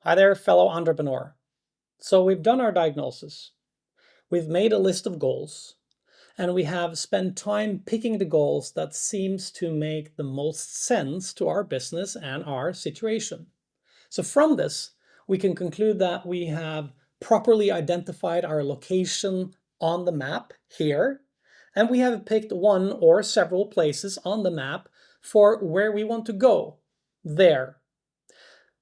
Hi there, fellow entrepreneur. So we've done our diagnosis, we've made a list of goals, and we have spent time picking the goals that seems to make the most sense to our business and our situation. So from this, we can conclude that we have properly identified our location on the map here, and we have picked one or several places on the map for where we want to go, there.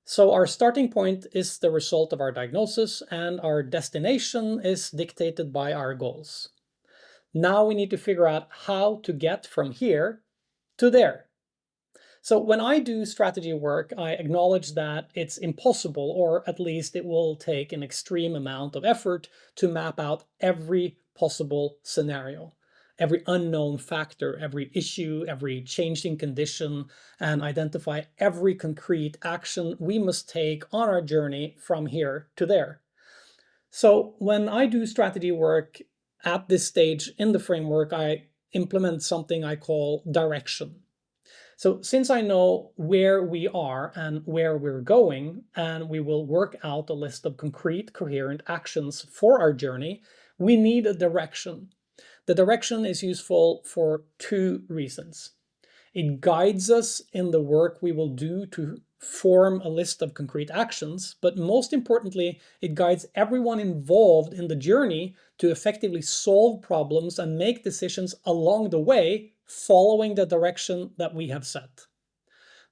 So our starting point is the result of our diagnosis, and our destination is dictated by our goals. Now we need to figure out how to get from here to there. So when I do strategy work, I acknowledge that it's impossible, or at least it will take an extreme amount of effort to map out every possible scenario, every unknown factor, every issue, every changing condition, and identify every concrete action we must take on our journey from here to there. So when I do strategy work at this stage in the framework, I implement something I call direction. So since I know where we are and where we're going, and we will work out a list of concrete, coherent actions for our journey, we need a direction. The direction is useful for two reasons. It guides us in the work we will do to form a list of concrete actions, but most importantly, it guides everyone involved in the journey to effectively solve problems and make decisions along the way, following the direction that we have set.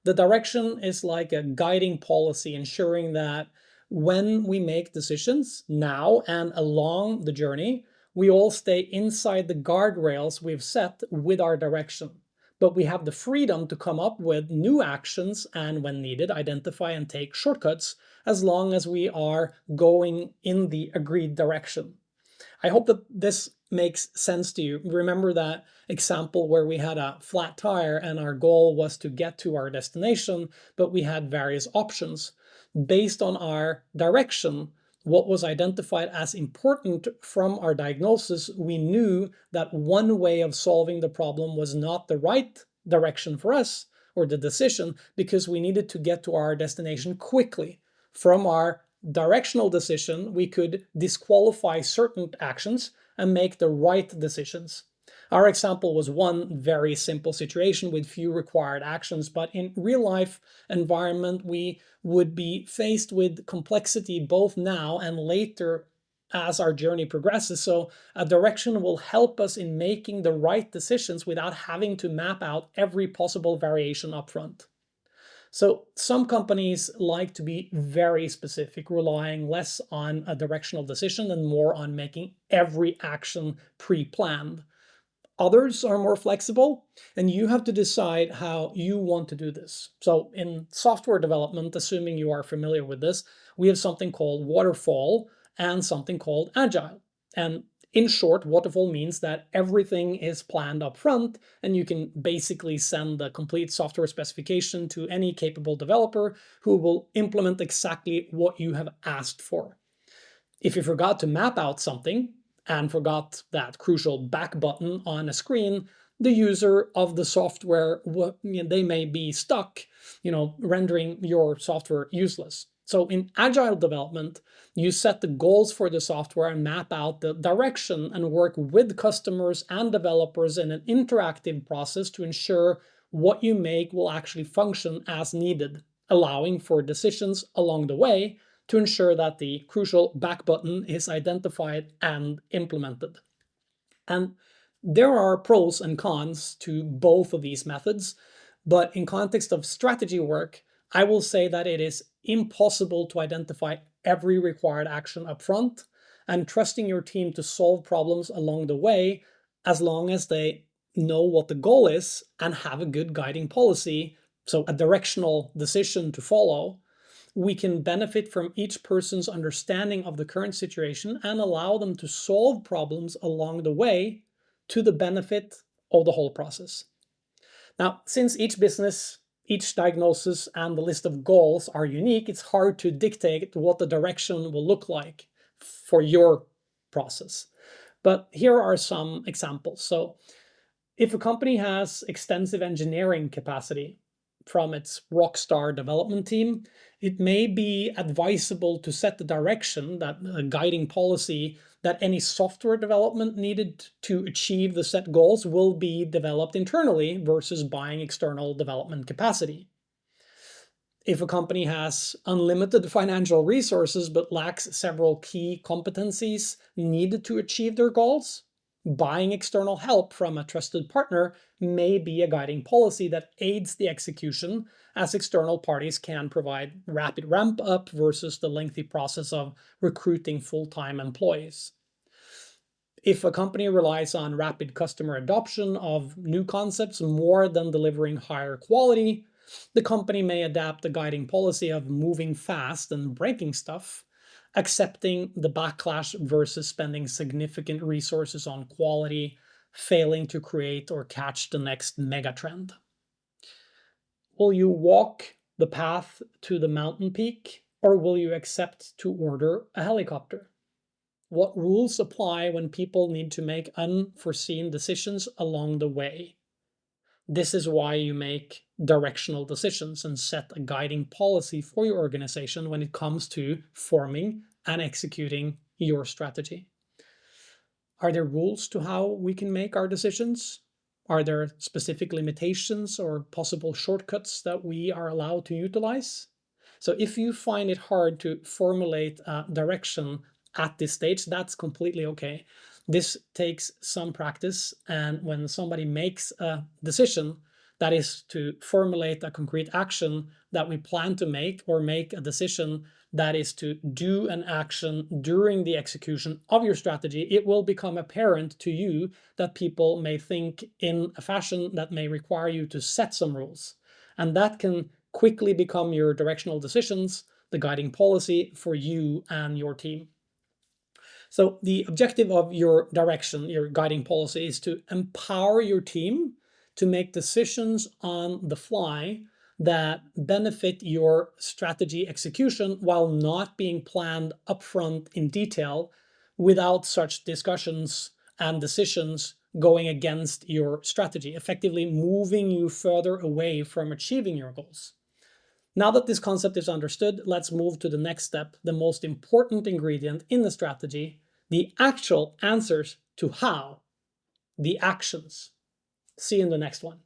The direction is like a guiding policy, ensuring that when we make decisions now and along the journey, we all stay inside the guardrails we've set with our direction. But we have the freedom to come up with new actions and, when needed, identify and take shortcuts as long as we are going in the agreed direction. I hope that this makes sense to you. Remember that example where we had a flat tire and our goal was to get to our destination, but we had various options. Based on our direction, what was identified as important from our diagnosis, we knew that one way of solving the problem was not the right direction for us, or the decision, because we needed to get to our destination quickly. From our directional decision, we could disqualify certain actions and make the right decisions. Our example was one very simple situation with few required actions, but in real life environment, we would be faced with complexity both now and later as our journey progresses. So a direction will help us in making the right decisions without having to map out every possible variation upfront. So some companies like to be very specific, relying less on a directional decision and more on making every action pre-planned. Others are more flexible, and you have to decide how you want to do this. So in software development, assuming you are familiar with this, we have something called waterfall and something called agile. And in short, waterfall means that everything is planned up front, and you can basically send the complete software specification to any capable developer who will implement exactly what you have asked for. If you forgot to map out something and forgot that crucial back button on a screen, the user of the software, they may be stuck, rendering your software useless. So in agile development, you set the goals for the software and map out the direction and work with customers and developers in an interactive process to ensure what you make will actually function as needed, allowing for decisions along the way to ensure that the crucial back button is identified and implemented. And there are pros and cons to both of these methods, but in context of strategy work, I will say that it is impossible to identify every required action up front, and trusting your team to solve problems along the way, as long as they know what the goal is and have a good guiding policy, so a directional decision to follow, we can benefit from each person's understanding of the current situation and allow them to solve problems along the way to the benefit of the whole process. Now, since each business, each diagnosis, and the list of goals are unique, it's hard to dictate what the direction will look like for your process. But here are some examples. So if a company has extensive engineering capacity, from its rockstar development team, it may be advisable to set the direction, that guiding policy, that any software development needed to achieve the set goals will be developed internally versus buying external development capacity. If a company has unlimited financial resources but lacks several key competencies needed to achieve their goals, buying external help from a trusted partner may be a guiding policy that aids the execution, as external parties can provide rapid ramp up versus the lengthy process of recruiting full-time employees. If a company relies on rapid customer adoption of new concepts more than delivering higher quality, the company may adapt the guiding policy of moving fast and breaking stuff, accepting the backlash versus spending significant resources on quality, failing to create or catch the next megatrend. Will you walk the path to the mountain peak, or will you accept to order a helicopter? What rules apply when people need to make unforeseen decisions along the way? This is why you make directional decisions and set a guiding policy for your organization when it comes to forming and executing your strategy. Are there rules to how we can make our decisions? Are there specific limitations or possible shortcuts that we are allowed to utilize? So if you find it hard to formulate a direction at this stage, that's completely okay. This takes some practice, and when somebody makes a decision, that is to formulate a concrete action that we plan to make, or make a decision that is to do an action during the execution of your strategy, it will become apparent to you that people may think in a fashion that may require you to set some rules. And that can quickly become your directional decisions, the guiding policy for you and your team. So the objective of your direction, your guiding policy, is to empower your team to make decisions on the fly that benefit your strategy execution while not being planned upfront in detail, without such discussions and decisions going against your strategy, effectively moving you further away from achieving your goals. Now that this concept is understood, let's move to the next step, the most important ingredient in the strategy, the actual answers to how, the actions. See you in the next one.